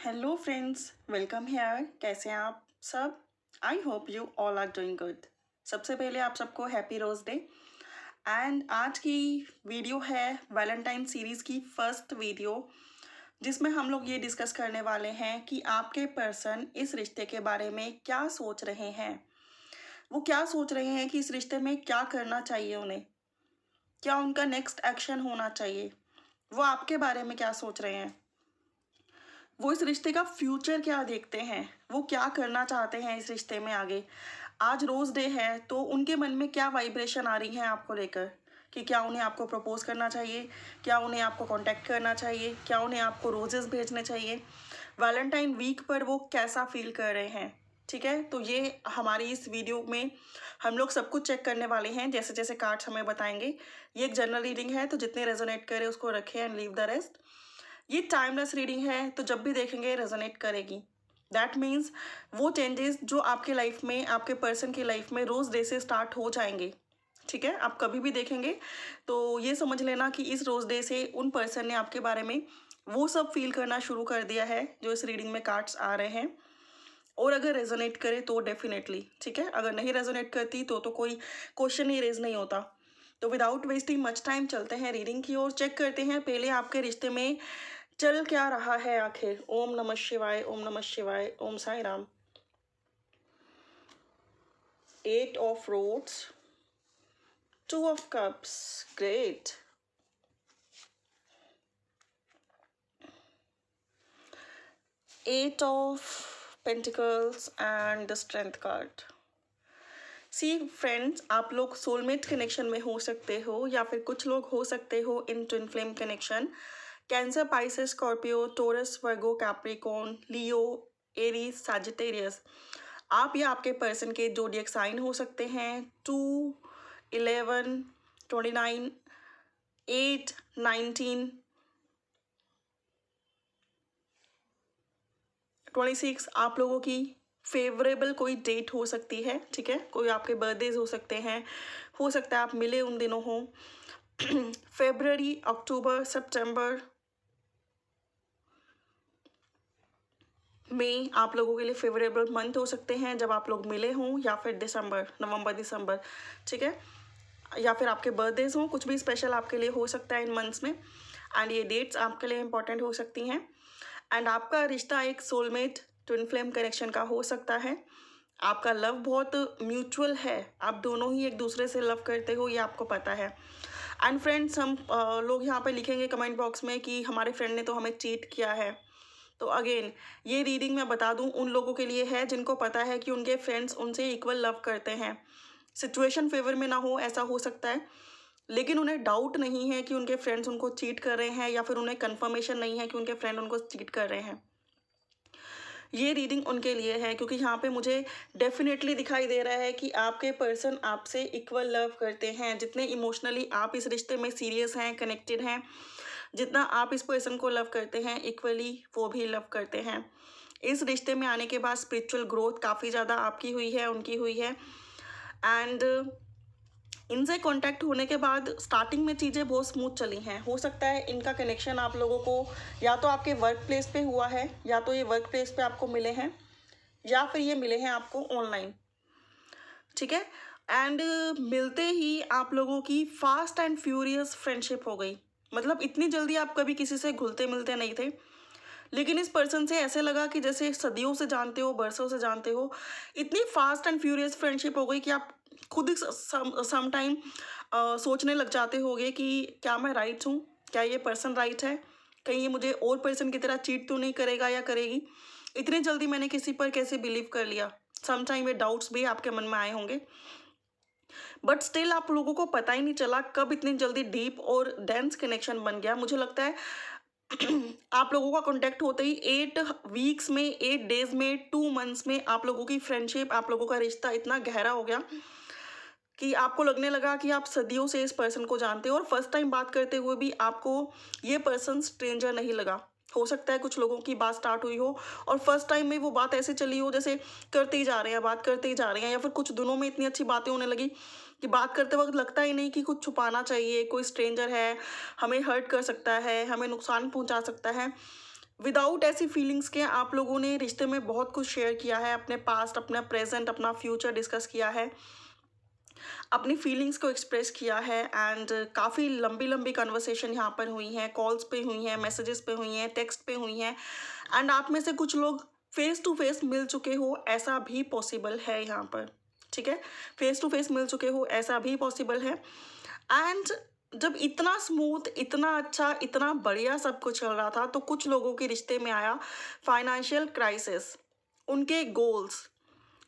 Hello friends, welcome hair. कैसे हैं आप सब? I hope you all are doing good. सबसे पहले आप सबको हैप्पी रोज डे। एंड आज की वीडियो है वैलेंटाइन सीरीज़ की फर्स्ट वीडियो, जिसमें हम लोग ये डिस्कस करने वाले हैं कि आपके पर्सन इस रिश्ते के बारे में क्या सोच रहे हैं। वो क्या सोच रहे हैं कि इस रिश्ते में क्या करना चाहिए उन्हें, क्या उनका नेक्स्ट एक्शन होना चाहिए, वो आपके बारे में क्या सोच रहे हैं, वो इस रिश्ते का फ्यूचर क्या देखते हैं, वो क्या करना चाहते हैं इस रिश्ते में आगे। आज रोज़ डे है तो उनके मन में क्या वाइब्रेशन आ रही है आपको लेकर, कि क्या उन्हें आपको प्रपोज करना चाहिए, क्या उन्हें आपको कांटेक्ट करना चाहिए, क्या उन्हें आपको रोजेस भेजने चाहिए, वैलेंटाइन वीक पर वो कैसा फील कर रहे हैं। ठीक है, तो ये हमारी इस वीडियो में हम लोग सब कुछ चेक करने वाले हैं, जैसे जैसे कार्ड्स हमें बताएंगे। ये एक जनरल रीडिंग है, तो जितने रेजोनेट करे उसको रखें एंड लीव द रेस्ट। ये टाइमलेस रीडिंग है, तो जब भी देखेंगे रेजोनेट करेगी। दैट मीन्स वो चेंजेस जो आपके लाइफ में, आपके पर्सन की लाइफ में रोज़ डे से स्टार्ट हो जाएंगे। ठीक है, आप कभी भी देखेंगे तो ये समझ लेना कि इस रोज़ डे से उन पर्सन ने आपके बारे में वो सब फील करना शुरू कर दिया है जो इस रीडिंग में कार्ड्स आ रहे हैं। और अगर रेजोनेट करे तो डेफिनेटली ठीक है, अगर नहीं रेजोनेट करती तो कोई क्वेश्चन ही रेज नहीं होता। तो विदाउट वेस्टिंग मच टाइम चलते हैं रीडिंग की ओर। चेक करते हैं पहले आपके रिश्ते में चल क्या रहा है आखिर। ओम नमः शिवाय, ओम नमः शिवाय, ओम Sai Ram. 8 of Rods, 2 of Cups, great. 8 of Pentacles and the Strength card. See friends, आप लोग सोलमेट कनेक्शन में हो सकते हो, या फिर कुछ लोग हो सकते हो in twin flame connection. Cancer, Pisces, Scorpio, Taurus, Virgo, Capricorn, Leo, Aries, Sagittarius. आप या आपके पर्सन के जोडियक साइन हो सकते हैं 2, 11, 29, 8, 19, 26। आप लोगों की फेवरेबल कोई डेट हो सकती है। ठीक है, कोई आपके बर्थडेज हो सकते हैं, हो सकता है आप मिले उन दिनों हो। फरवरी, अक्टूबर, सितंबर में आप लोगों के लिए फेवरेबल मंथ हो सकते हैं जब आप लोग मिले हों, या फिर दिसंबर, नवंबर, दिसंबर। ठीक है, या फिर आपके बर्थडेज हों, कुछ भी स्पेशल आपके लिए हो सकता है इन मंथ्स में। एंड ये डेट्स आपके लिए इंपॉर्टेंट हो सकती हैं। एंड आपका रिश्ता एक सोलमेट ट्विन फ्लेम कनेक्शन का हो सकता है। आपका लव बहुत म्यूचुअल है, आप दोनों ही एक दूसरे से लव करते हो, ये आपको पता है। एंड फ्रेंड्स, हम लोग यहाँ पे लिखेंगे कमेंट बॉक्स में कि हमारे फ्रेंड ने तो हमें चीट किया है। तो अगेन ये रीडिंग मैं बता दूं उन लोगों के लिए है जिनको पता है कि उनके फ्रेंड्स उनसे इक्वल लव करते हैं। सिचुएशन फेवर में ना हो, ऐसा हो सकता है, लेकिन उन्हें डाउट नहीं है कि उनके फ्रेंड्स उनको चीट कर रहे हैं, या फिर उन्हें कंफर्मेशन नहीं है कि उनके फ्रेंड उनको चीट कर रहे हैं। ये रीडिंग उनके लिए है, क्योंकि यहाँ पे मुझे डेफिनेटली दिखाई दे रहा है कि आपके पर्सन आपसे इक्वल लव करते हैं। जितने इमोशनली आप इस रिश्ते में सीरियस हैं, कनेक्टेड हैं, जितना आप इस पर्सन को लव करते हैं, इक्वली वो भी लव करते हैं। इस रिश्ते में आने के बाद स्पिरिचुअल ग्रोथ काफ़ी ज़्यादा आपकी हुई है, उनकी हुई है। एंड इनसे कांटेक्ट होने के बाद स्टार्टिंग में चीज़ें बहुत स्मूथ चली हैं। हो सकता है इनका कनेक्शन आप लोगों को या तो आपके वर्क प्लेस पे हुआ है, या तो ये वर्क प्लेस पे आपको मिले हैं, या फिर ये मिले हैं आपको ऑनलाइन। ठीक है, एंड मिलते ही आप लोगों की फास्ट एंड फ्यूरियस फ्रेंडशिप हो गई। मतलब इतनी जल्दी आप कभी किसी से घुलते मिलते नहीं थे, लेकिन इस पर्सन से ऐसे लगा कि जैसे सदियों से जानते हो, बरसों से जानते हो। इतनी फास्ट एंड फ्यूरियस फ्रेंडशिप हो गई कि आप खुद ही सम टाइम सोचने लग जाते होगे कि क्या मैं राइट हूँ, क्या ये पर्सन राइट है, कहीं ये मुझे और पर्सन की तरह चीट तो नहीं करेगा या करेगी। इतनी जल्दी मैंने किसी पर कैसे बिलीव कर लिया। सम टाइम ये डाउट्स भी आपके मन में आए होंगे, बट स्टिल आप लोगों को पता ही नहीं चला कब इतनी जल्दी डीप और डेंस कनेक्शन बन गया। मुझे लगता है आप लोगों का कांटेक्ट होते ही 8 वीक्स में, 8 डेज में, 2 मंथ्स में आप लोगों की फ्रेंडशिप, आप लोगों का रिश्ता इतना गहरा हो गया कि आपको लगने लगा कि आप सदियों से इस पर्सन को जानते हो। और फर्स्ट टाइम बात करते हुए भी आपको ये पर्सन स्ट्रेंजर नहीं लगा। हो सकता है कुछ लोगों की बात स्टार्ट हुई हो और फर्स्ट टाइम में वो बात ऐसे चली हो जैसे करते ही जा रहे हैं, बात करते ही जा रहे हैं, या फिर कुछ दिनों में इतनी अच्छी बातें होने लगी कि बात करते वक्त लगता ही नहीं कि कुछ छुपाना चाहिए, कोई स्ट्रेंजर है, हमें हर्ट कर सकता है, हमें नुकसान पहुंचा सकता है। विदाउट ऐसी फीलिंग्स के आप लोगों ने रिश्ते में बहुत कुछ शेयर किया है, अपने पास्ट, अपना प्रेजेंट, अपना फ्यूचर डिस्कस किया है, अपनी फीलिंग्स को एक्सप्रेस किया है। एंड काफ़ी लंबी लंबी कन्वर्सेशन यहाँ पर हुई हैं, कॉल्स पे हुई हैं, मैसेजेस पे हुई हैं, टेक्स्ट पे हुई हैं। एंड आप में से कुछ लोग फेस टू फेस मिल चुके हो, ऐसा भी पॉसिबल है यहाँ पर, ठीक है। फेस टू फेस मिल चुके हो, ऐसा भी पॉसिबल है। एंड जब इतना स्मूथ, इतना अच्छा, इतना बढ़िया सब कुछ चल रहा था, तो कुछ लोगों के रिश्ते में आया फाइनेंशियल क्राइसिस। उनके गोल्स,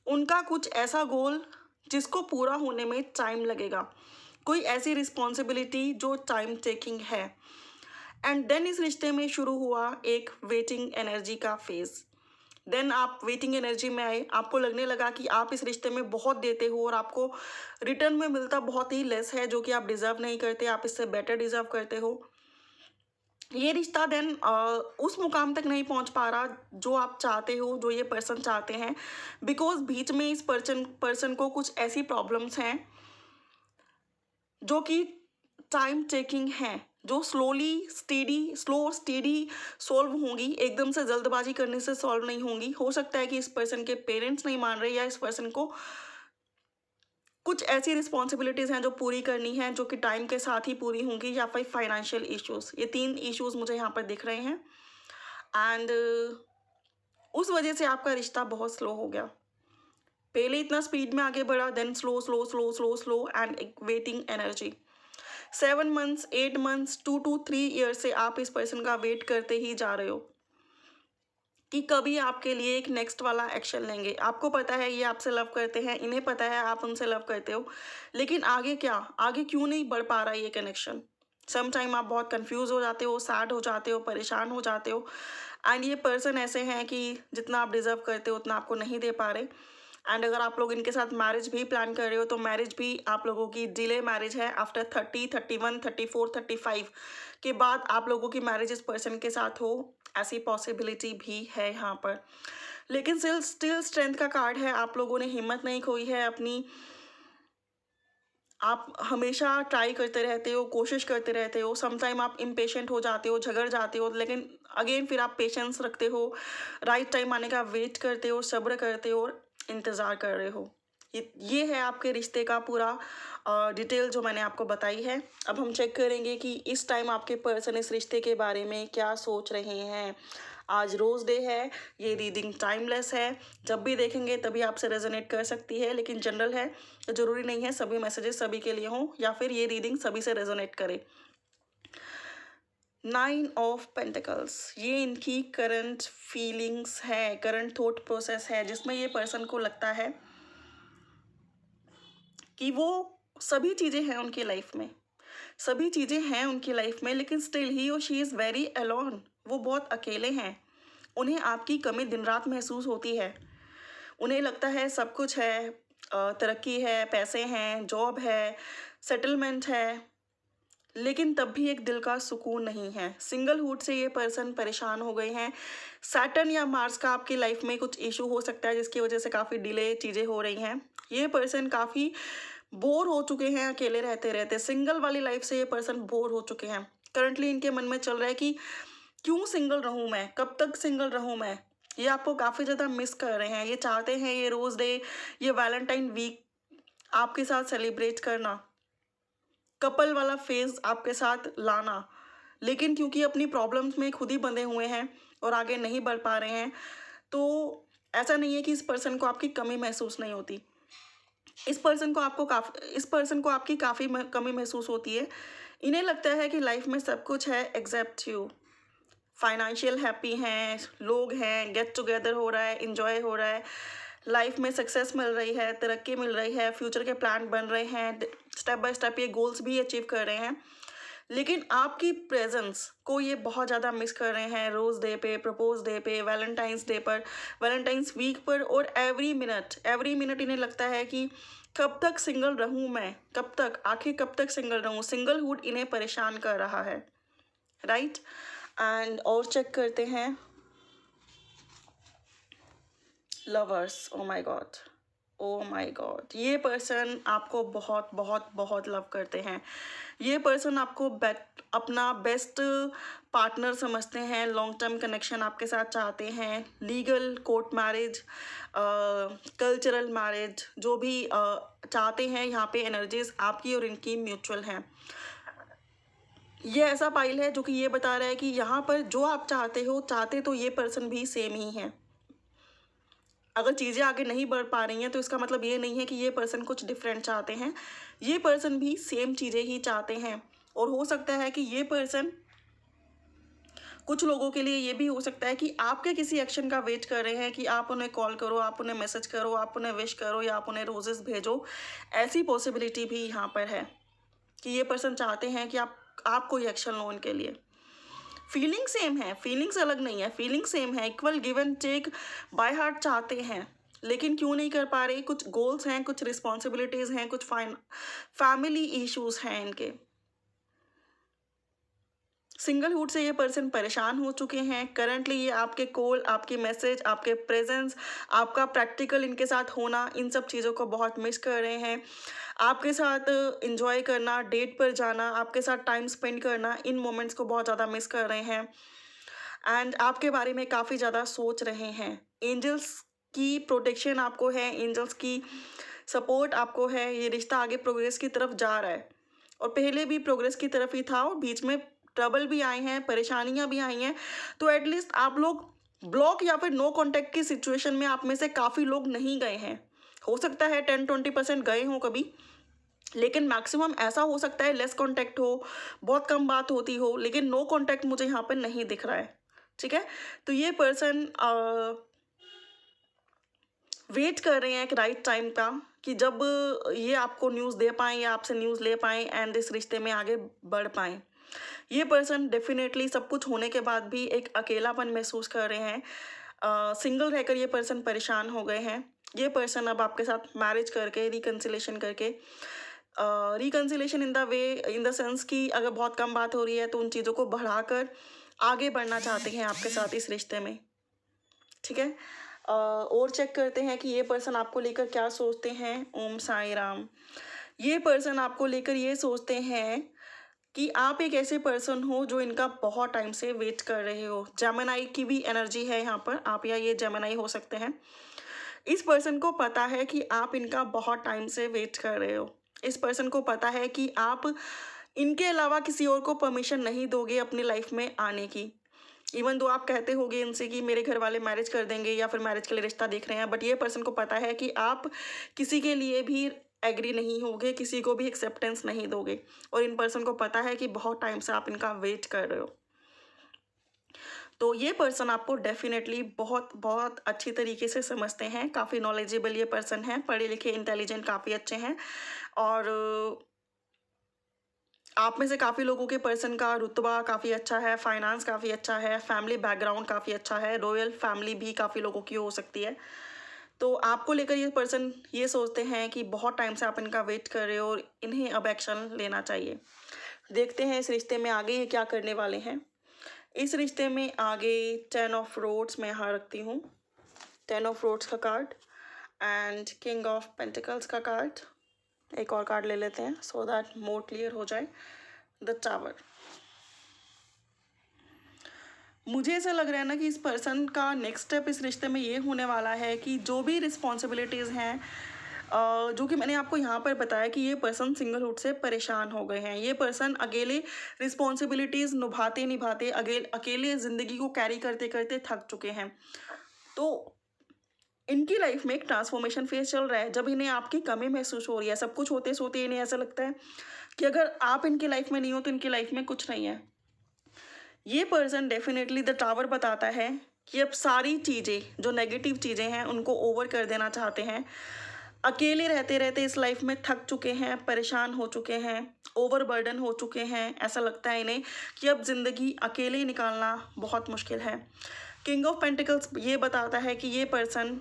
उनका कुछ ऐसा गोल जिसको पूरा होने में टाइम लगेगा, कोई ऐसी रिस्पॉन्सिबिलिटी जो टाइम टेकिंग है। एंड देन इस रिश्ते में शुरू हुआ एक वेटिंग एनर्जी का फेज। देन आप वेटिंग एनर्जी में आए, आपको लगने लगा कि आप इस रिश्ते में बहुत देते हो और आपको रिटर्न में मिलता बहुत ही लेस है, जो कि आप डिज़र्व नहीं करते, आप इससे बेटर डिज़र्व करते हो। ये रिश्ता देन उस मुकाम तक नहीं पहुंच पा रहा जो आप चाहते हो, जो ये पर्सन चाहते हैं, बिकॉज बीच में इस पर्सन को कुछ ऐसी प्रॉब्लम्स हैं जो कि टाइम टेकिंग हैं, जो स्लो स्टेडी सॉल्व होंगी, एकदम से जल्दबाजी करने से सॉल्व नहीं होंगी। हो सकता है कि इस पर्सन के पेरेंट्स नहीं मान रहे, या इस पर्सन को कुछ ऐसी रिस्पॉन्सिबिलिटीज़ हैं जो पूरी करनी है, जो कि टाइम के साथ ही पूरी होंगी, या फिर फाइनेंशियल इश्यूज़। ये 3 इश्यूज़ मुझे यहाँ पर दिख रहे हैं। एंड उस वजह से आपका रिश्ता बहुत स्लो हो गया। पहले इतना स्पीड में आगे बढ़ा, then slow slow slow slow slow and एक waiting energy. 7 months, 8 months, 2 to 3 years से आप इस पर्सन का वेट करते ही जा रहे हो कि कभी आपके लिए एक नेक्स्ट वाला एक्शन लेंगे। आपको पता है ये आपसे लव करते हैं, इन्हें पता है आप उनसे लव करते हो, लेकिन आगे क्या, आगे क्यों नहीं बढ़ पा रहा ये कनेक्शन। सम टाइम आप बहुत कंफ्यूज हो जाते हो, सैड हो जाते हो, परेशान हो जाते हो। एंड ये पर्सन ऐसे हैं कि जितना आप डिज़र्व करते हो उतना आपको नहीं दे पा रहे। एंड अगर आप लोग इनके साथ मैरिज भी प्लान कर रहे हो, तो मैरिज भी आप लोगों की डिले मैरिज है। आफ्टर 30, 31, 34, 35 के बाद आप लोगों की मैरिज इस पर्सन के साथ हो, ऐसी पॉसिबिलिटी भी है यहाँ पर। लेकिन स्टिल स्ट्रेंथ का कार्ड है, आप लोगों ने हिम्मत नहीं खोई है अपनी। आप हमेशा ट्राई करते रहते हो, कोशिश करते रहते हो। समटाइम आप इम्पेशेंट हो जाते हो, झगड़ जाते हो, लेकिन अगेन फिर आप पेशेंस रखते हो, राइट टाइम आने का वेट करते हो, सब्र करते हो और इंतज़ार कर रहे हो। ये है आपके रिश्ते का पूरा डिटेल जो मैंने आपको बताई है। अब हम चेक करेंगे कि इस टाइम आपके पर्सन इस रिश्ते के बारे में क्या सोच रहे हैं। आज रोज़ डे है, ये रीडिंग टाइमलेस है, जब भी देखेंगे तभी आपसे रेजोनेट कर सकती है, लेकिन जनरल है तो ज़रूरी नहीं है सभी मैसेजेस सभी के लिए हों, या फिर ये रीडिंग सभी से रेजोनेट करे। 9 ऑफ पेंटिकल्स, ये इनकी करंट फीलिंग्स है, करंट थॉट प्रोसेस है, जिसमें ये पर्सन को लगता है कि वो सभी चीज़ें हैं उनकी लाइफ में, सभी चीज़ें हैं उनकी लाइफ में, लेकिन स्टिल ही और शी इज़ वेरी अलोन। वो बहुत अकेले हैं, उन्हें आपकी कमी दिन रात महसूस होती है। उन्हें लगता है सब कुछ है, तरक्की है, पैसे हैं, जॉब है, सेटलमेंट है, लेकिन तब भी एक दिल का सुकून नहीं है। सिंगलहुड से ये पर्सन परेशान हो गए हैं। सैटर्न या मार्स का आपकी लाइफ में कुछ इशू हो सकता है, जिसकी वजह से काफ़ी डिले चीज़ें हो रही हैं। ये पर्सन काफ़ी बोर हो चुके हैं अकेले रहते रहते। सिंगल वाली लाइफ से ये पर्सन बोर हो चुके हैं। करंटली इनके मन में चल रहा है कि क्यों सिंगल रहूं मैं, कब तक सिंगल रहूं मैं। ये आपको काफ़ी ज़्यादा मिस कर रहे हैं। ये चाहते हैं ये रोज़ डे, ये वैलेंटाइन वीक आपके साथ सेलिब्रेट करना, कपल वाला फेज आपके साथ लाना, लेकिन क्योंकि अपनी प्रॉब्लम्स में खुद ही बंधे हुए हैं और आगे नहीं बढ़ पा रहे हैं, तो ऐसा नहीं है कि इस पर्सन को आपकी कमी महसूस नहीं होती। इस पर्सन को आपकी काफ़ी कमी महसूस होती है। इन्हें लगता है कि लाइफ में सब कुछ है एक्सेप्ट यू। फाइनेंशियल हैप्पी हैं, लोग हैं, गेट टुगेदर हो रहा है, इंजॉय हो रहा है, लाइफ में सक्सेस मिल रही है, तरक्की मिल रही है, फ्यूचर के प्लान बन रहे हैं, स्टेप बाय स्टेप ये गोल्स भी अचीव कर रहे हैं। लेकिन आपकी प्रेजेंस को ये बहुत ज़्यादा मिस कर रहे हैं। रोज़ डे पे, प्रपोज डे पे, वैलेंटाइंस डे पर, वैलेंटाइंस वीक पर, और एवरी मिनट इन्हें लगता है कि कब तक सिंगल रहूं मैं, कब तक, आखिर कब तक सिंगल रहूं। सिंगलहुड इन्हें परेशान कर रहा है, राइट। एंड और चेक करते हैं lovers. Oh my God, oh my God, ये पर्सन आपको बहुत बहुत बहुत लव करते हैं। ये पर्सन आपको अपना बेस्ट पार्टनर समझते हैं, लॉन्ग टर्म कनेक्शन आपके साथ चाहते हैं, legal court marriage, cultural marriage, जो भी चाहते हैं। यहाँ पे एनर्जीज आपकी और इनकी म्यूचुअल हैं। ये ऐसा पाइल है जो कि ये बता रहा है कि यहाँ पर जो आप चाहते तो ये पर्सन भी सेम ही है। अगर चीज़ें आगे नहीं बढ़ पा रही हैं तो इसका मतलब ये नहीं है कि ये पर्सन कुछ डिफरेंट चाहते हैं। ये पर्सन भी सेम चीज़ें ही चाहते हैं। और हो सकता है कि ये पर्सन, कुछ लोगों के लिए ये भी हो सकता है कि आपके किसी एक्शन का वेट कर रहे हैं कि आप उन्हें कॉल करो, आप उन्हें मैसेज करो, आप उन्हें विश करो या आप उन्हें रोजेस भेजो। ऐसी पॉसिबिलिटी भी यहाँ पर है कि ये पर्सन चाहते हैं कि आप कोई एक्शन लो उनके लिए। फीलिंग सेम है, फीलिंग्स अलग नहीं है, फीलिंग सेम है, equal give and take by heart चाहते हैं, लेकिन क्यों नहीं कर पा रहे। कुछ गोल्स हैं, कुछ रिस्पॉन्सिबिलिटीज़ हैं, कुछ फैमिली इश्यूज हैं इनके। सिंगलहुड से ये पर्सन परेशान हो चुके हैं। करंटली ये आपके कॉल, आपकी मैसेज, आपके प्रेजेंस, आपका प्रैक्टिकल इनके साथ होना, इन सब चीज़ों को बहुत मिस कर रहे हैं। आपके साथ इंजॉय करना, डेट पर जाना, आपके साथ टाइम स्पेंड करना, इन मोमेंट्स को बहुत ज़्यादा मिस कर रहे हैं। एंड आपके बारे में काफ़ी ज़्यादा सोच रहे हैं। एंजल्स की प्रोटेक्शन आपको है, एंजल्स की सपोर्ट आपको है। ये रिश्ता आगे प्रोग्रेस की तरफ जा रहा है और पहले भी प्रोग्रेस की तरफ ही था और बीच में ट्रबल भी आए हैं, परेशानियां भी आई हैं। तो एटलीस्ट आप लोग ब्लॉक या फिर नो कांटेक्ट की सिचुएशन में आप में से काफ़ी लोग नहीं गए हैं। हो सकता है 10-20% गए हों कभी, लेकिन मैक्सिमम ऐसा हो सकता है लेस कांटेक्ट हो, बहुत कम बात होती हो, लेकिन नो कांटेक्ट मुझे यहाँ पर नहीं दिख रहा है। ठीक है, तो ये पर्सन वेट कर रहे हैं एक राइट टाइम का कि जब ये आपको न्यूज़ दे पाएँ या आपसे न्यूज़ ले पाएँ एंड इस रिश्ते में आगे बढ़ पाएँ। ये पर्सन डेफिनेटली सब कुछ होने के बाद भी एक अकेलापन महसूस कर रहे हैं। सिंगल रहकर ये पर्सन परेशान हो गए हैं। ये पर्सन अब आपके साथ मैरिज करके, रिकन्सिलेशन करके, रिकन्सिलेशन इन द सेंस कि अगर बहुत कम बात हो रही है तो उन चीज़ों को बढ़ाकर आगे बढ़ना चाहते हैं आपके साथ इस रिश्ते में। ठीक है, और चेक करते हैं कि ये पर्सन आपको लेकर क्या सोचते हैं। ओम साई राम। ये पर्सन आपको लेकर ये सोचते हैं कि आप एक ऐसे पर्सन हो जो इनका बहुत टाइम से वेट कर रहे हो। जेमिनी की भी एनर्जी है यहाँ पर, आप या ये जेमिनी हो सकते हैं। इस पर्सन को पता है कि आप इनका बहुत टाइम से वेट कर रहे हो। इस पर्सन को पता है कि आप इनके अलावा किसी और को परमिशन नहीं दोगे अपनी लाइफ में आने की। इवन दो आप कहते होगे इनसे कि मेरे घर वाले मैरिज कर देंगे या फिर मैरिज के लिए रिश्ता देख रहे हैं, बट ये पर्सन को पता है कि आप किसी के लिए भी एग्री नहीं होगे, किसी को भी एक्सेप्टेंस नहीं दोगे। और इन पर्सन को पता है कि बहुत टाइम से आप इनका वेट कर रहे हो। तो ये पर्सन आपको डेफिनेटली बहुत बहुत अच्छी तरीके से समझते हैं। काफ़ी नॉलेजेबल ये पर्सन है, पढ़े लिखे, इंटेलिजेंट, काफ़ी अच्छे हैं। और आप में से काफ़ी लोगों के पर्सन का रुतबा काफ़ी अच्छा है, फाइनेंस काफ़ी अच्छा है, फैमिली बैकग्राउंड काफ़ी अच्छा है, रॉयल फैमिली भी काफ़ी लोगों की हो सकती है। तो आपको लेकर ये पर्सन ये सोचते हैं कि बहुत टाइम से आप इनका वेट कर रहे हो और इन्हें अब एक्शन लेना चाहिए। देखते हैं इस रिश्ते में आगे ये क्या करने वाले हैं। इस रिश्ते में आगे 10 ऑफ रोड्स मैं यहाँ रखती हूँ, 10 ऑफ रोड्स का card and king of pentacles का कार्ड। एक और कार्ड ले लेते हैं सो दैट मोर क्लियर हो जाए। The tower. मुझे ऐसा लग रहा है ना कि इस पर्सन का नेक्स्ट स्टेप इस रिश्ते में ये होने वाला है कि जो भी रिस्पॉन्सिबिलिटीज़ हैं, जो कि मैंने आपको यहाँ पर बताया कि ये पर्सन सिंगलहुड से परेशान हो गए हैं। ये पर्सन अकेले रिस्पॉन्सिबिलिटीज़ निभाते अकेले ज़िंदगी को कैरी करते करते थक चुके हैं। तो इनकी लाइफ में एक ट्रांसफॉर्मेशन फेज चल रहा है जब इन्हें आपकी कमी महसूस हो रही है। सब कुछ होते सोते इन्हें ऐसा लगता है कि अगर आप इनकी लाइफ में नहीं हो तो इनकी लाइफ में कुछ नहीं है। ये पर्सन डेफिनेटली द टावर बताता है कि अब सारी चीज़ें जो नेगेटिव चीज़ें हैं उनको ओवर कर देना चाहते हैं। अकेले रहते रहते इस लाइफ में थक चुके हैं, परेशान हो चुके हैं, ओवरबर्डन हो चुके हैं। ऐसा लगता है इन्हें कि अब ज़िंदगी अकेले निकालना बहुत मुश्किल है। किंग ऑफ पेंटिकल्स ये बताता है कि ये पर्सन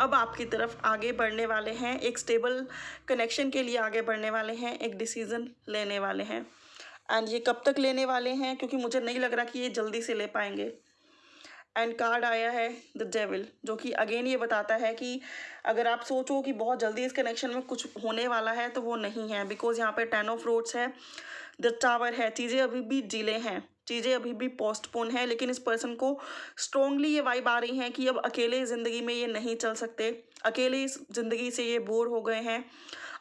अब आपकी तरफ आगे बढ़ने वाले हैं, एक स्टेबल कनेक्शन के लिए आगे बढ़ने वाले हैं, एक डिसीज़न लेने वाले हैं। एंड ये कब तक लेने वाले हैं, क्योंकि मुझे नहीं लग रहा कि ये जल्दी से ले पाएंगे। एंड कार्ड आया है द डेविल, जो कि अगेन ये बताता है कि अगर आप सोचो कि बहुत जल्दी इस कनेक्शन में कुछ होने वाला है तो वो नहीं है, बिकॉज यहाँ पे 10 ऑफ रोड्स है, द टावर है, चीज़ें अभी भी डिले हैं, चीज़ें अभी भी पोस्टपोन है, लेकिन इस पर्सन को स्ट्रोंगली ये वाइब आ रही है कि अब अकेले ज़िंदगी में ये नहीं चल सकते, अकेले इस ज़िंदगी से ये बोर हो गए हैं,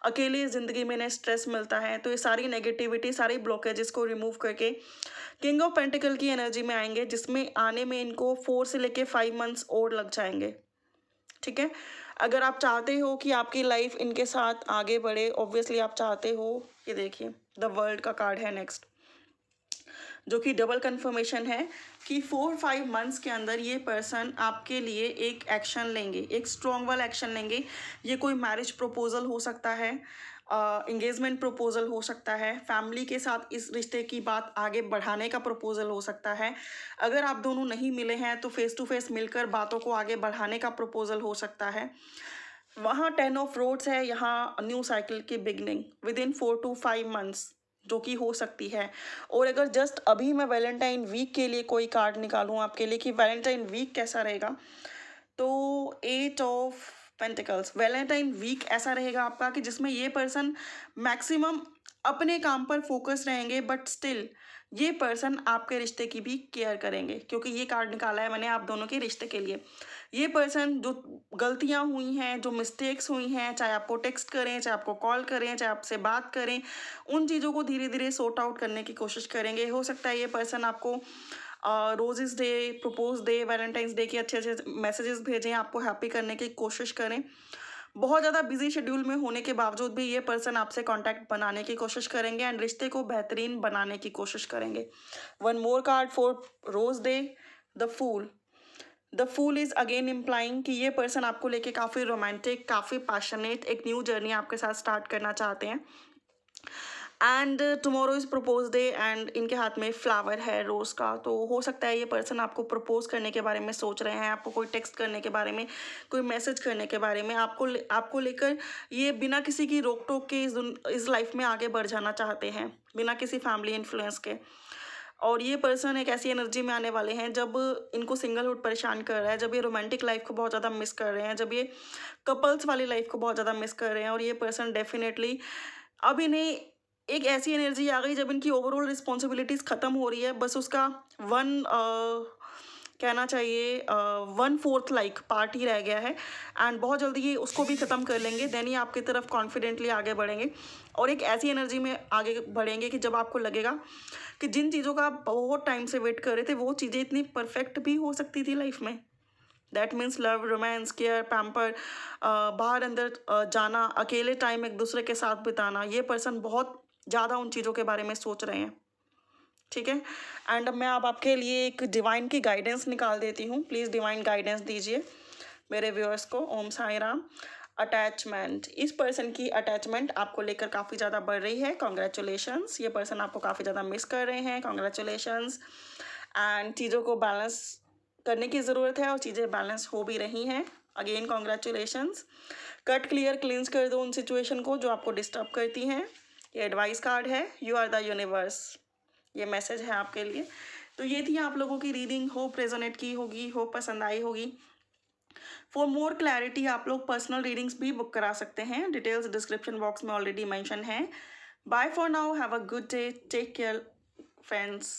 अकेले इस ज़िंदगी में इन्हें स्ट्रेस मिलता है। तो ये सारी नेगेटिविटी, सारी ब्लॉकेजेस को रिमूव करके किंग ऑफ पेंटिकल की एनर्जी में आएंगे, जिसमें आने में इनको 4 से लेके 5 मंथ्स और लग जाएंगे। ठीक है, अगर आप चाहते हो कि आपकी लाइफ इनके साथ आगे बढ़े, ऑब्वियसली आप चाहते हो, ये देखिए द वर्ल्ड का कार्ड है नेक्स्ट, जो कि डबल कंफर्मेशन है कि 4-5 मंथ्स के अंदर ये पर्सन आपके लिए एक एक्शन लेंगे, एक स्ट्रॉन्ग वाला एक्शन लेंगे। ये कोई मैरिज प्रपोजल हो सकता है, इंगेजमेंट प्रपोजल हो सकता है, फैमिली के साथ इस रिश्ते की बात आगे बढ़ाने का प्रपोजल हो सकता है, अगर आप दोनों नहीं मिले हैं तो फेस टू फेस मिलकर बातों को आगे बढ़ाने का प्रपोजल हो सकता है। वहाँ 10 ऑफ रोड्स है, यहाँ न्यू साइकिल की beginning with in 4 to 5 months जो कि हो सकती है। और अगर जस्ट अभी मैं वैलेंटाइन वीक के लिए कोई कार्ड निकालूँ आपके लिए कि वैलेंटाइन वीक कैसा रहेगा, तो 8 ऑफ पेंटिकल्स, वैलेंटाइन वीक ऐसा रहेगा आपका कि जिसमें ये पर्सन मैक्सिमम अपने काम पर फोकस रहेंगे, बट स्टिल ये पर्सन आपके रिश्ते की भी केयर करेंगे, क्योंकि ये कार्ड निकाला है मैंने आप दोनों के रिश्ते के लिए। ये पर्सन जो गलतियां हुई हैं, जो मिस्टेक्स हुई हैं, चाहे आपको टेक्स्ट करें, चाहे आपको कॉल करें, चाहे आपसे बात करें, उन चीज़ों को धीरे धीरे सॉर्ट आउट करने की कोशिश करेंगे। हो सकता है ये पर्सन आपको roses day, propose day, Valentine's day के अच्छे अच्छे मैसेजेस भेजें, आपको हैप्पी करने की कोशिश करें। बहुत ज़्यादा बिजी शेड्यूल में होने के बावजूद भी ये पर्सन आपसे कांटेक्ट बनाने की कोशिश करेंगे एंड रिश्ते को बेहतरीन बनाने की कोशिश करेंगे। One more card for rose day, the fool. The fool is again implying कि ये पर्सन आपको लेके काफ़ी रोमांटिक, काफ़ी पैशनेट एक न्यू जर्नी आपके साथ स्टार्ट करना चाहते हैं। And tomorrow is propose day and इनके हाथ में फ्लावर है रोज़ का, तो हो सकता है ये पर्सन आपको प्रपोज करने के बारे में सोच रहे हैं, आपको कोई टेक्स्ट करने के बारे में, कोई मैसेज करने के बारे में, आपको लेकर ये बिना किसी की रोक टोक के इस लाइफ में आगे बढ़ जाना चाहते हैं, बिना किसी फैमिली इन्फ्लुएंस के। और ये पर्सन एक ऐसी एनर्जी में आने वाले हैं जब इनको सिंगलहुड परेशान कर रहा है, जब ये रोमांटिक लाइफ को बहुत ज़्यादा मिस कर रहे हैं, जब ये कपल्स वाली लाइफ को बहुत ज़्यादा मिस कर रहे हैं। और ये पर्सन डेफिनेटली अब इन्हें एक ऐसी एनर्जी आ गई जब इनकी ओवरऑल रिस्पॉन्सिबिलिटीज़ ख़त्म हो रही है, बस उसका कहना चाहिए 1/4 लाइक पार्ट ही रह गया है एंड बहुत जल्दी ये उसको भी ख़त्म कर लेंगे। देन ही आपकी तरफ कॉन्फिडेंटली आगे बढ़ेंगे और एक ऐसी एनर्जी में आगे बढ़ेंगे कि जब आपको लगेगा कि जिन चीज़ों का आप बहुत टाइम से वेट कर रहे थे वो चीज़ें इतनी परफेक्ट भी हो सकती थी लाइफ में। That means love, romance, care, pamper, बाहर अंदर जाना, अकेले टाइम एक दूसरे के साथ बिताना, ये पर्सन बहुत ज़्यादा उन चीज़ों के बारे में सोच रहे हैं। ठीक है, एंड मैं अब आपके लिए एक डिवाइन की गाइडेंस निकाल देती हूँ। प्लीज़ डिवाइन गाइडेंस दीजिए मेरे व्यूअर्स को। ओम साई राम। अटैचमेंट, इस पर्सन की अटैचमेंट आपको लेकर काफ़ी ज़्यादा बढ़ रही है। कॉन्ग्रेचुलेशंस, ये पर्सन आपको काफ़ी ज़्यादा मिस कर रहे हैं। कॉन्ग्रेचुलेशंस। एंड चीज़ों को बैलेंस करने की ज़रूरत है और चीज़ें बैलेंस हो भी रही हैं। Again congratulations. कट, क्लियर, क्लींस कर दो उन सिचुएशन को जो आपको डिस्टर्ब करती हैं। ये एडवाइस कार्ड है, यू आर द यूनिवर्स, ये मैसेज है आपके लिए। तो ये थी आप लोगों की रीडिंग, होप रेजोनेट की होगी, होप पसंद आई होगी। फॉर मोर क्लैरिटी आप लोग पर्सनल रीडिंग्स भी बुक करा सकते हैं, डिटेल्स डिस्क्रिप्शन बॉक्स में ऑलरेडी मेंशन है। Bye for now, have a good day, take care friends.